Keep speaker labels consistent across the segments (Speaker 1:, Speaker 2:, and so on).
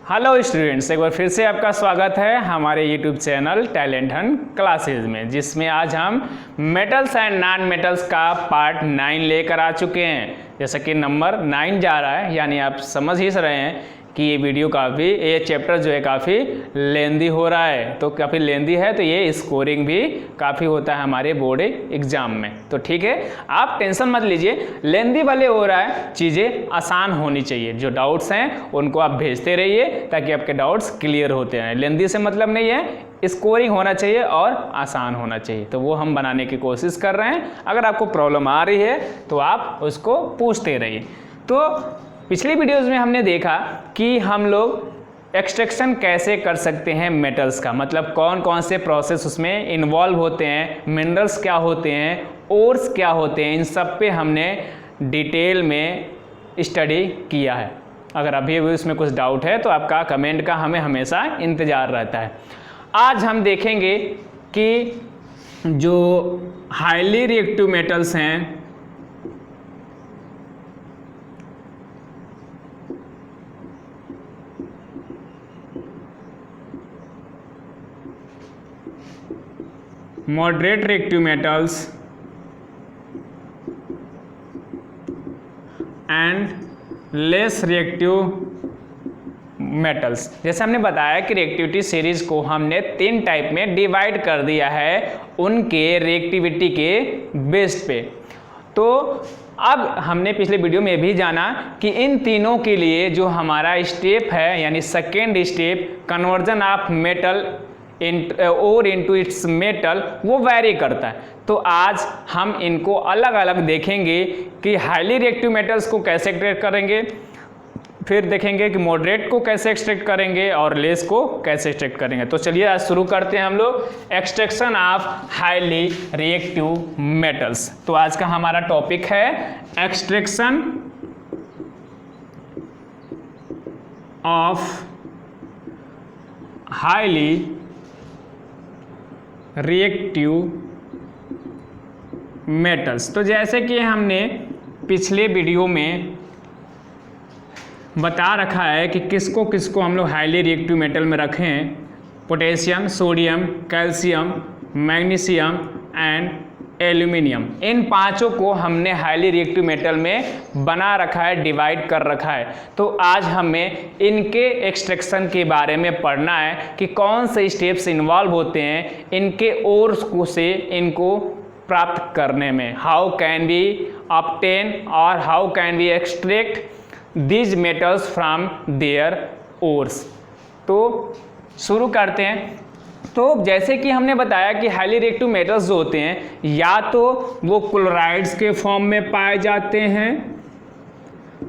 Speaker 1: Hello students, एक बार फिर से आपका स्वागत है हमारे YouTube channel talent Hunt classes में, जिसमें आज हम मेटल्स एंड नॉन मेटल्स का पार्ट 9 लेकर आ चुके हैं। जैसा कि नंबर 9 जा रहा है, यानी आप समझ ही रहे हैं कि ये चैप्टर जो है काफ़ी लेंदी हो रहा है। तो काफ़ी लेंदी है तो ये स्कोरिंग भी काफ़ी होता है हमारे बोर्ड एग्जाम में। तो ठीक है, आप टेंशन मत लीजिए, लेंदी भले हो रहा है, चीज़ें आसान होनी चाहिए। जो डाउट्स हैं उनको आप भेजते रहिए ताकि आपके डाउट्स क्लियर होते हैं। लेंदी से मतलब नहीं है, स्कोरिंग होना चाहिए और आसान होना चाहिए, तो वो हम बनाने की कोशिश कर रहे हैं। अगर आपको प्रॉब्लम आ रही है तो आप उसको पूछते रहिए। तो पिछली वीडियोज़ में हमने देखा कि हम लोग एक्सट्रैक्शन कैसे कर सकते हैं मेटल्स का, मतलब कौन कौन से प्रोसेस उसमें इन्वॉल्व होते हैं, मिनरल्स क्या होते हैं, ओर्स क्या होते हैं, इन सब पे हमने डिटेल में स्टडी किया है। अगर अभी भी उसमें कुछ डाउट है तो आपका कमेंट का हमें हमेशा इंतज़ार रहता है। आज हम देखेंगे कि जो हाईली रिएक्टिव मेटल्स हैं, moderate reactive metals and less reactive metals. जैसे हमने बताया कि रिएक्टिविटी सीरीज को हमने 3 टाइप में डिवाइड कर दिया है उनके रिएक्टिविटी के बेस पे। तो अब हमने पिछले वीडियो में भी जाना कि इन तीनों के लिए जो हमारा स्टेप है, यानी second step conversion of metal और इनटू इट्स मेटल, वो वैरी करता है। तो आज हम इनको अलग अलग देखेंगे कि हाईली रिएक्टिव मेटल्स को कैसे एक्सट्रैक्ट करेंगे, फिर देखेंगे कि मॉडरेट को कैसे एक्सट्रैक्ट करेंगे और लेस को कैसे एक्सट्रैक्ट करेंगे। तो चलिए आज शुरू करते हैं हम लोग extraction of highly reactive metals. तो आज का हमारा टॉपिक है extraction of highly reactive metals. तो जैसे कि हमने पिछले वीडियो में बता रखा है कि किसको किसको हम लोग हाईली रिएक्टिव मेटल में रखें, potassium, sodium, calcium, magnesium and aluminium. इन पांचों को हमने हाईली रिएक्टिव मेटल में बना रखा है, डिवाइड कर रखा है। तो आज हमें इनके एक्सट्रैक्शन के बारे में पढ़ना है कि कौन से स्टेप्स इन्वॉल्व होते हैं इनके ओर्स को से इनको प्राप्त करने में। हाउ कैन वी ऑब्टेन और how can we extract these metals from their ores. तो शुरू करते हैं। तो जैसे कि हमने बताया कि हाईली रिएक्टिव मेटल्स जो होते हैं, या तो वो क्लोराइड्स के फॉर्म में पाए जाते हैं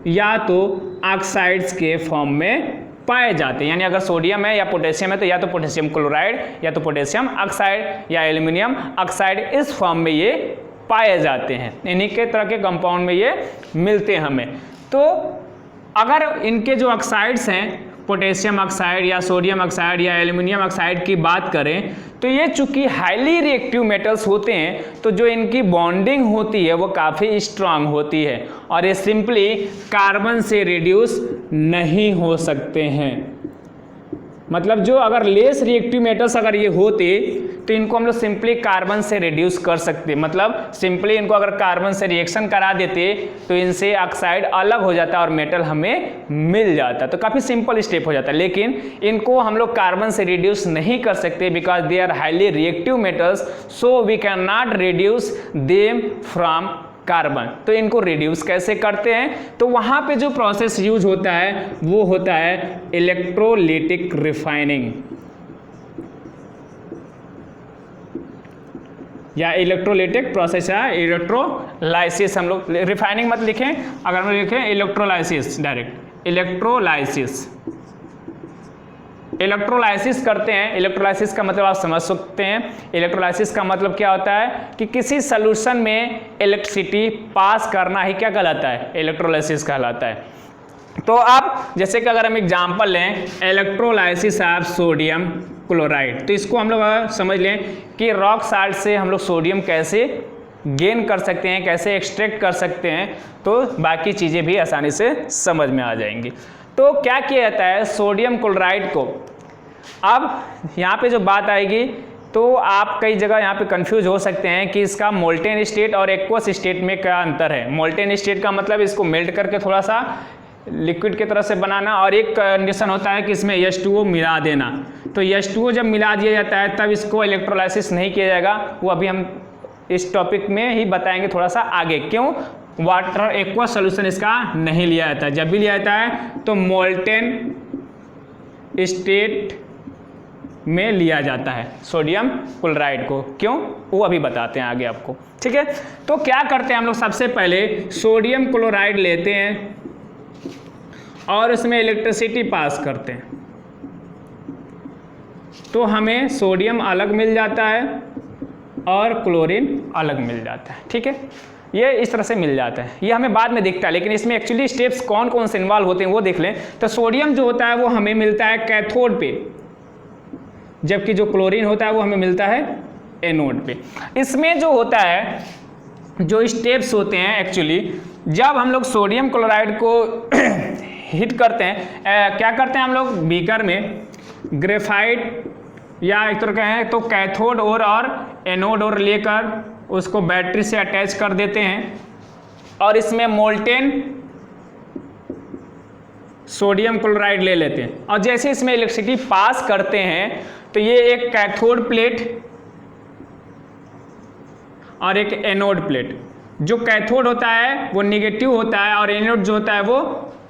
Speaker 1: या तो ऑक्साइड्स के फॉर्म में पाए जाते हैं। यानी अगर सोडियम है या पोटेशियम है तो या तो पोटेशियम क्लोराइड या तो पोटेशियम ऑक्साइड या एल्यूमिनियम ऑक्साइड, इस फॉर्म में ये पाए जाते हैं। इन्हीं के तरह के कंपाउंड में ये मिलते हैं हमें। तो अगर इनके जो ऑक्साइड्स हैं, पोटेशियम ऑक्साइड या सोडियम ऑक्साइड या एल्यूमिनियम ऑक्साइड की बात करें, तो ये चूंकि हाईली रिएक्टिव मेटल्स होते हैं तो जो इनकी बॉन्डिंग होती है वो काफ़ी स्ट्रांग होती है और ये सिंपली कार्बन से रिड्यूस नहीं हो सकते हैं। मतलब जो अगर लेस रिएक्टिव मेटल्स अगर ये होते तो इनको हम लोग सिंपली कार्बन से रिड्यूस कर सकते, मतलब सिंपली इनको अगर कार्बन से रिएक्शन करा देते तो इनसे ऑक्साइड अलग हो जाता और मेटल हमें मिल जाता। तो काफ़ी सिंपल स्टेप हो जाता है, लेकिन इनको हम लोग कार्बन से रिड्यूस नहीं कर सकते because they are highly reactive metals, so we can not reduce them from carbon. तो इनको रिड्यूस कैसे करते हैं, तो वहां पे जो प्रोसेस यूज होता है वो होता है इलेक्ट्रोलिटिक रिफाइनिंग या इलेक्ट्रोलिटिक प्रोसेस या इलेक्ट्रोलाइसिस। हम लोग रिफाइनिंग मत लिखें, अगर हम लिखें इलेक्ट्रोलाइसिस, डायरेक्ट इलेक्ट्रोलाइसिस। इलेक्ट्रोलाइसिस करते हैं। इलेक्ट्रोलाइसिस का मतलब आप समझ सकते हैं। इलेक्ट्रोलाइसिस का मतलब क्या होता है कि किसी सॉल्यूशन में इलेक्ट्रिसिटी पास करना ही क्या कहलाता है, इलेक्ट्रोलाइसिस कहलाता है। तो आप जैसे कि अगर हम एग्जांपल लें इलेक्ट्रोलाइसिस ऑफ सोडियम क्लोराइड, तो इसको हम लोग समझ लें कि रॉक साल्ट से हम लोग सोडियम कैसे गेन कर सकते हैं, कैसे एक्सट्रैक्ट कर सकते हैं, तो बाकी चीज़ें भी आसानी से समझ में आ जाएंगी। तो क्या किया जाता है, सोडियम क्लोराइड को, अब यहाँ पे जो बात आएगी तो आप कई जगह यहाँ पे कंफ्यूज हो सकते हैं कि इसका मोल्टेन स्टेट और एक्वस स्टेट में क्या अंतर है। मोल्टेन स्टेट का मतलब इसको मेल्ट करके थोड़ा सा लिक्विड की तरह से बनाना, और एक कंडीशन होता है कि इसमें H2O मिला देना। तो H2O जब मिला दिया जाता है तब इसको इलेक्ट्रोलाइसिस नहीं किया जाएगा, वो अभी हम इस टॉपिक में ही बताएंगे थोड़ा सा आगे। क्यों वाटर एक्वस सोल्यूशन इसका नहीं लिया जाता है। जब भी लिया जाता है तो मोल्टेन स्टेट में लिया जाता है सोडियम क्लोराइड को। क्यों, वो अभी बताते हैं आगे आपको, ठीक है। तो क्या करते हैं हम लोग, सबसे पहले सोडियम क्लोराइड लेते हैं और उसमें इलेक्ट्रिसिटी पास करते हैं, तो हमें सोडियम अलग मिल जाता है और क्लोरीन अलग मिल जाता है, ठीक है। ये इस तरह से मिल जाता है, ये हमें बाद में दिखता है, लेकिन इसमें एक्चुअली स्टेप्स कौन कौन से इन्वॉल्व होते हैं वो देख लें। तो सोडियम जो होता है वो हमें मिलता है कैथोड पे, जबकि जो क्लोरीन होता है वो हमें मिलता है एनोड पे। इसमें जो होता है, जो स्टेप्स होते हैं एक्चुअली, जब हम लोग सोडियम क्लोराइड को हीट करते हैं, क्या करते हैं हम लोग, बीकर में ग्रेफाइट या एक तरह कहें तो कैथोड ओर और एनोड ओर लेकर उसको बैटरी से अटैच कर देते हैं और इसमें मोल्टेन सोडियम क्लोराइड ले लेते हैं, और जैसे इसमें इलेक्ट्रिसिटी पास करते हैं तो ये एक कैथोड प्लेट और एक एनोड प्लेट। जो कैथोड होता है वो निगेटिव होता है और एनोड जो होता है वो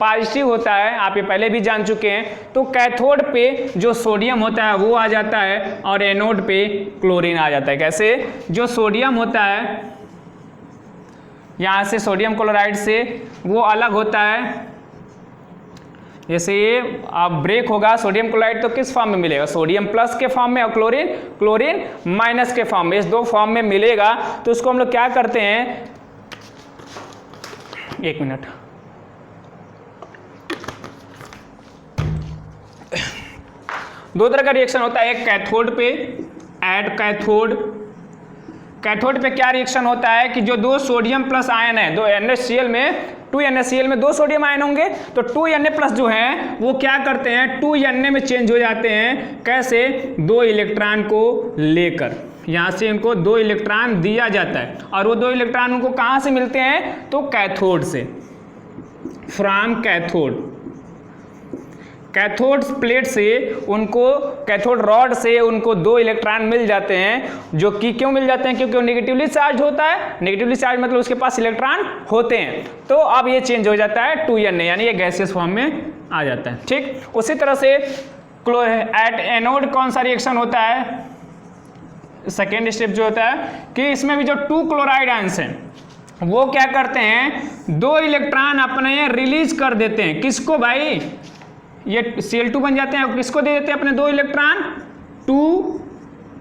Speaker 1: पॉजिटिव होता है, आप ये पहले भी जान चुके हैं। तो कैथोड पे जो सोडियम होता है वो आ जाता है और एनोड पे क्लोरीन आ जाता है। कैसे, जो सोडियम होता है यहाँ से सोडियम क्लोराइड से वो अलग होता है, जैसे ये अब ब्रेक होगा सोडियम क्लोराइड तो किस फॉर्म में मिलेगा, सोडियम प्लस के फॉर्म में, और क्लोरीन माइनस के फॉर्म में, इस दो फॉर्म में मिलेगा। तो उसको हम लोग क्या करते हैं, एक मिनट, दो तरह का रिएक्शन होता है, एक कैथोड पे ऐड कैथोड पे क्या रिएक्शन होता है कि जो दो सोडियम प्लस आयन है, दो NaCl में 2NaCl में दो सोडियम आयन होंगे, तो 2Na प्लस जो है वो क्या करते हैं 2Na में चेंज हो जाते हैं। कैसे, दो इलेक्ट्रॉन को लेकर, यहाँ से इनको दो इलेक्ट्रॉन दिया जाता है और वो दो इलेक्ट्रॉन उनको कहाँ से मिलते हैं, तो कैथोड से, फ्रॉम कैथोड प्लेट से उनको, कैथोड रॉड से उनको दो इलेक्ट्रॉन मिल जाते हैं, जो कि क्यों मिल जाते हैं, क्योंकि वो नेगेटिवली चार्ज होता है। नेगेटिवली चार्ज मतलब उसके पास इलेक्ट्रॉन होते हैं। तो अब ये चेंज हो जाता है 2Na, यानी ये गैसियस फॉर्म में आ जाता है, ठीक। उसी तरह से एट एनोड कौन सा रिएक्शन होता है, सेकेंड स्टेप जो होता है कि इसमें भी जो 2 क्लोराइड आयंस हैं वो क्या करते हैं, दो इलेक्ट्रॉन अपने रिलीज कर देते हैं। किसको भाई, ये Cl2 बन जाते हैं, किसको दे देते हैं अपने दो इलेक्ट्रॉन, 2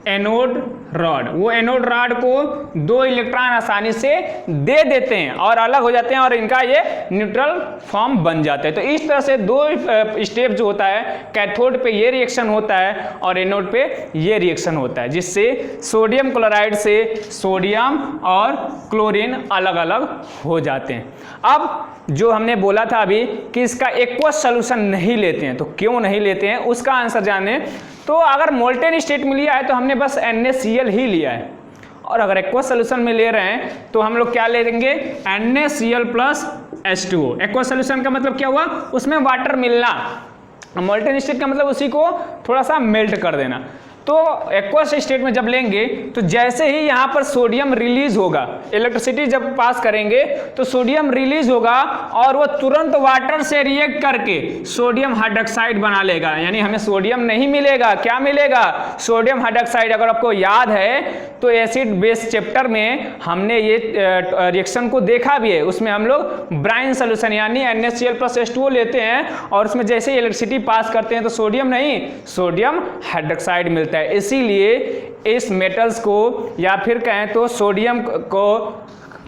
Speaker 1: एनोड रॉड, वो एनोड रॉड को दो इलेक्ट्रॉन आसानी से दे देते हैं और अलग हो जाते हैं और इनका ये न्यूट्रल फॉर्म बन जाता है। तो इस तरह से दो स्टेप जो होता है, कैथोड पे ये रिएक्शन होता है और एनोड पे ये रिएक्शन होता है, जिससे सोडियम क्लोराइड से सोडियम और क्लोरीन अलग अलग हो जाते हैं। अब जो हमने बोला था अभी कि इसका एक्वस सॉल्यूशन नहीं लेते हैं, तो क्यों नहीं लेते हैं उसका आंसर जाने। तो अगर मोल्टेन स्टेट में लिया है तो हमने बस NaCl ही लिया है, और अगर एक्वस सॉल्यूशन में ले रहे हैं तो हम लोग क्या ले लेंगे, NaCl plus H2O। Aqueous solution का मतलब क्या हुआ, उसमें वाटर मिलना, मोल्टेन स्टेट का मतलब उसी को थोड़ा सा मेल्ट कर देना। तो एक्वस स्टेट में जब लेंगे तो जैसे ही यहाँ पर सोडियम रिलीज होगा, इलेक्ट्रिसिटी जब पास करेंगे तो सोडियम रिलीज होगा और वो तुरंत वाटर से रिएक्ट करके सोडियम हाइड्रोक्साइड बना लेगा। यानी हमें सोडियम नहीं मिलेगा, क्या मिलेगा, सोडियम हाइड्रोक्साइड। अगर आपको याद है तो एसिड बेस चैप्टर में हमने ये रिएक्शन को देखा भी है, उसमें हम लोग ब्राइन सोल्यूशन यानी NaCl प्लस H2O लेते हैं और उसमें जैसे ही इलेक्ट्रिसिटी पास करते हैं तो सोडियम नहीं, सोडियम हाइड्रोक्साइड मिलता है। इसीलिए इस मेटल्स को, या फिर कहें तो सोडियम को,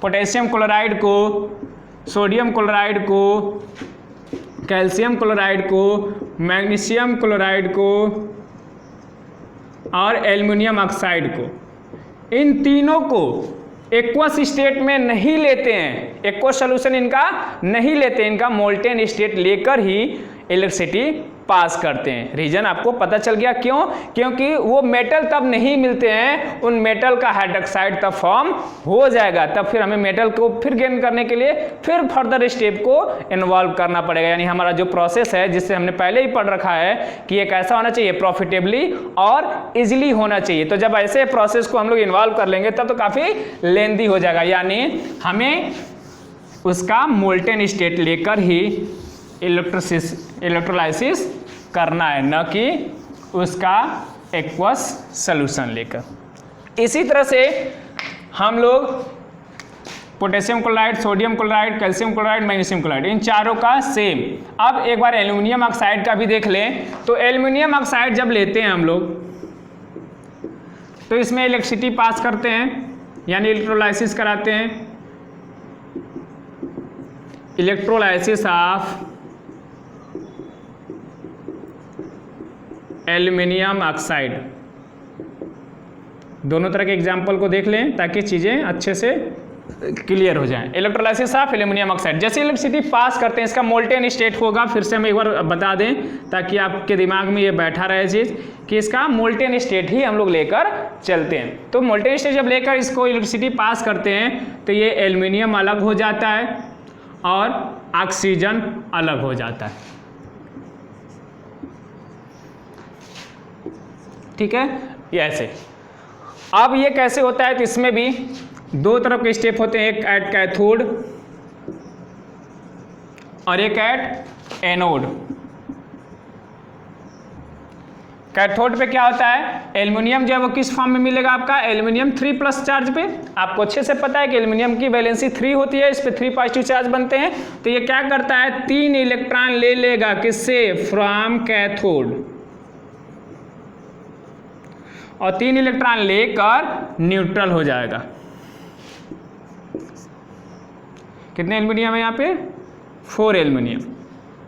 Speaker 1: पोटेशियम क्लोराइड को, सोडियम क्लोराइड को, कैल्शियम क्लोराइड को, मैग्नीशियम क्लोराइड को और एल्युमिनियम ऑक्साइड को, इन तीनों को एक्वस स्टेट में नहीं लेते हैं, एक्वस सॉल्यूशन इनका नहीं लेते, इनका मोल्टेन स्टेट लेकर ही इलेक्ट्रिसिटी पास करते हैं। रीजन आपको पता चल गया क्यों? क्योंकि वो मेटल तब नहीं मिलते हैं, उन मेटल का हाइड्रोक्साइड तब फॉर्म हो जाएगा, तब फिर हमें मेटल को फिर गेन करने के लिए फिर फर्दर स्टेप को इन्वॉल्व करना पड़ेगा। यानी हमारा जो प्रोसेस है, जिससे हमने पहले ही पढ़ रखा है कि ये कैसा होना चाहिए, प्रॉफिटेबली और इजिली होना चाहिए। तो जब ऐसे प्रोसेस को हम लोग इन्वॉल्व कर लेंगे तब तो काफ़ी लेंदी हो जाएगा। यानी हमें उसका मोल्टेन स्टेट लेकर ही इलेक्ट्रोलाइसिस करना है, न कि उसका एक्वस सॉल्यूशन लेकर। इसी तरह से हम लोग potassium chloride, sodium chloride, calcium chloride, magnesium chloride, इन चारों का सेम। अब एक बार एल्युमिनियम ऑक्साइड का भी देख लें। तो एल्युमिनियम ऑक्साइड जब लेते हैं हम लोग तो इसमें इलेक्ट्रिसिटी पास करते हैं, यानी इलेक्ट्रोलाइसिस कराते हैं। इलेक्ट्रोलाइसिस ऑफ एल्युमिनियम ऑक्साइड, दोनों तरह के एग्जाम्पल को देख लें ताकि चीज़ें अच्छे से क्लियर हो जाएं। इलेक्ट्रोलाइसिस ऑफ एल्युमिनियम ऑक्साइड, जैसे इलेक्ट्रिसिटी पास करते हैं इसका मोल्टेन स्टेट होगा। फिर से हम एक बार बता दें ताकि आपके दिमाग में ये बैठा रहे चीज़ कि इसका मोल्टेन स्टेट ही हम लोग लेकर चलते हैं। तो मोल्टेन स्टेट जब लेकर इसको इलेक्ट्रिसिटी पास करते हैं तो ये एल्युमिनियम अलग हो जाता है और ऑक्सीजन अलग हो जाता है। ठीक है, ये ऐसे। अब ये कैसे होता है? तो इसमें भी दो तरफ के स्टेप होते हैं, एक एट कैथोड और एक एट एनोड। कैथोड पे क्या होता है? एल्युमिनियम जो है वो किस फॉर्म में मिलेगा आपका? एल्युमिनियम 3+ चार्ज पे। आपको अच्छे से पता है कि एल्युमिनियम की वैलेंसी 3 होती है, इस पे 3 पॉजिटिव चार्ज बनते हैं। तो ये क्या करता है? 3 इलेक्ट्रॉन ले लेगा, किससे? फ्रॉम कैथोड, और 3 इलेक्ट्रॉन लेकर न्यूट्रल हो जाएगा। कितने एल्युमिनियम है यहाँ पे? 4 एल्युमिनियम।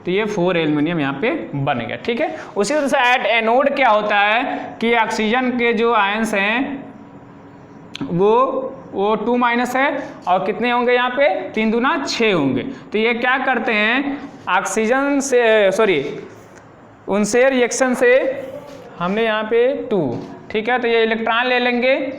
Speaker 1: तो ये 4 एल्युमिनियम यहाँ पे बन गया। ठीक है, उसी तरह से एट एनोड क्या होता है कि ऑक्सीजन के जो आयंस हैं वो 2- है, और कितने होंगे यहाँ पे? 3 दूना 6 होंगे। तो ये क्या करते हैं? ऑक्सीजन से उनसे रिएक्शन से हमने यहाँ पे 2, ठीक है, तो ये इलेक्ट्रॉन ले लेंगे,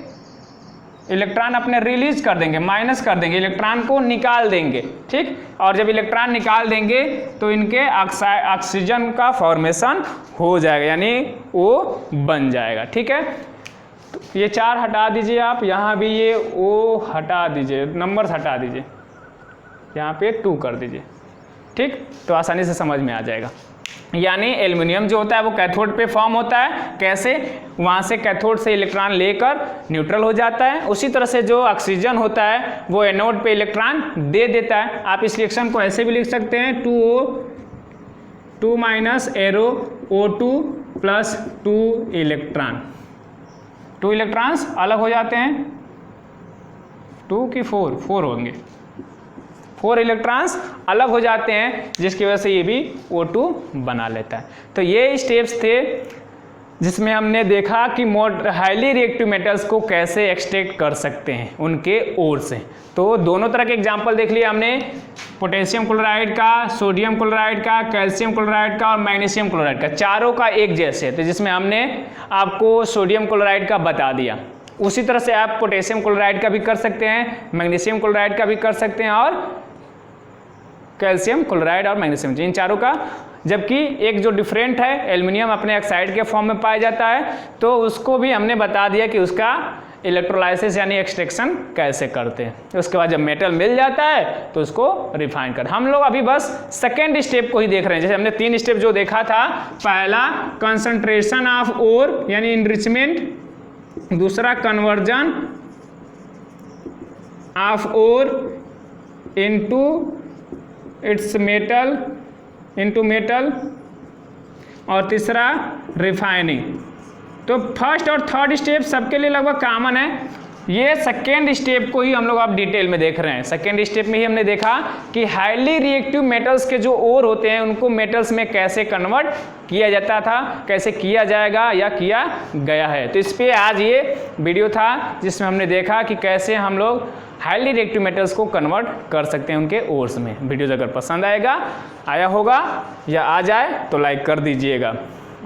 Speaker 1: इलेक्ट्रॉन अपने रिलीज कर देंगे, माइनस कर देंगे, इलेक्ट्रॉन को निकाल देंगे। ठीक, और जब इलेक्ट्रॉन निकाल देंगे तो इनके ऑक्सीजन का फॉर्मेशन हो जाएगा, यानी वो बन जाएगा। ठीक है, तो ये 4 हटा दीजिए आप, यहाँ भी ये O हटा दीजिए, नंबर्स हटा दीजिए, यहाँ पे 2 कर दीजिए। ठीक, तो आसानी से समझ में आ जाएगा। यानी एल्युमिनियम जो होता है वो कैथोड पे फॉर्म होता है। कैसे? वहाँ से कैथोड से इलेक्ट्रॉन लेकर न्यूट्रल हो जाता है। उसी तरह से जो ऑक्सीजन होता है वो एनोड पे इलेक्ट्रॉन दे देता है। आप इस रिएक्शन को ऐसे भी लिख सकते हैं, 2O2- arrow O2 + 2 electron. 2 electrons अलग हो जाते हैं, 2 की 4 होंगे, 4 इलेक्ट्रॉन्स अलग हो जाते हैं, जिसकी वजह से ये भी O2 बना लेता है। तो ये स्टेप्स थे जिसमें हमने देखा कि हाईली रिएक्टिव मेटल्स को कैसे एक्सट्रैक्ट कर सकते हैं उनके ओर से। तो दोनों तरह के एग्जाम्पल देख लिया हमने, पोटेशियम क्लोराइड का, सोडियम क्लोराइड का, कैल्शियम क्लोराइड का और मैग्नीशियम क्लोराइड का, चारों का एक जैसे। तो जिसमें हमने आपको सोडियम क्लोराइड का बता दिया, उसी तरह से आप पोटेशियम क्लोराइड का भी कर सकते हैं, मैग्नीशियम क्लोराइड का भी कर सकते हैं, और कैल्शियम क्लोराइड और मैग्नीशियम, इन चारों का। जबकि एक जो डिफरेंट है, एल्युमिनियम अपने ऑक्साइड के फॉर्म में पाया जाता है, तो उसको भी हमने बता दिया कि उसका इलेक्ट्रोलाइसिस यानी एक्सट्रैक्शन कैसे करते हैं। उसके बाद जब मेटल मिल जाता है तो उसको रिफाइन कर। हम लोग अभी बस सेकेंड स्टेप को ही देख रहे हैं। जैसे हमने 3 स्टेप जो देखा था, पहला कंसंट्रेशन ऑफ ओर यानी इनरिचमेंट, दूसरा conversion of ore into its metal और तीसरा रिफाइनिंग। तो फर्स्ट और थर्ड स्टेप सबके लिए लगभग कॉमन है। ये सेकेंड स्टेप को ही हम लोग अब डिटेल में देख रहे हैं। सेकेंड स्टेप में ही हमने देखा कि हाईली रिएक्टिव मेटल्स के जो ओर होते हैं उनको मेटल्स में कैसे कन्वर्ट किया जाता था, कैसे किया जाएगा या किया गया है। तो इस पे आज ये वीडियो था जिसमें हमने देखा कि कैसे हम लोग हाईली रिएक्टिव मेटल्स को कन्वर्ट कर सकते हैं उनके ओर्स में। वीडियो अगर पसंद आया होगा या आ जाए तो लाइक कर दीजिएगा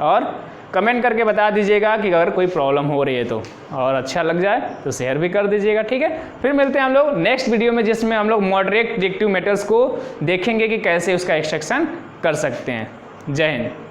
Speaker 1: और कमेंट करके बता दीजिएगा कि अगर कोई प्रॉब्लम हो रही है तो, और अच्छा लग जाए तो शेयर भी कर दीजिएगा। ठीक है, फिर मिलते हैं हम लोग नेक्स्ट वीडियो में जिसमें हम लोग मॉडरेट रिएक्टिव मेटल्स को देखेंगे कि कैसे उसका एक्सट्रैक्शन कर सकते हैं। जय हिंद।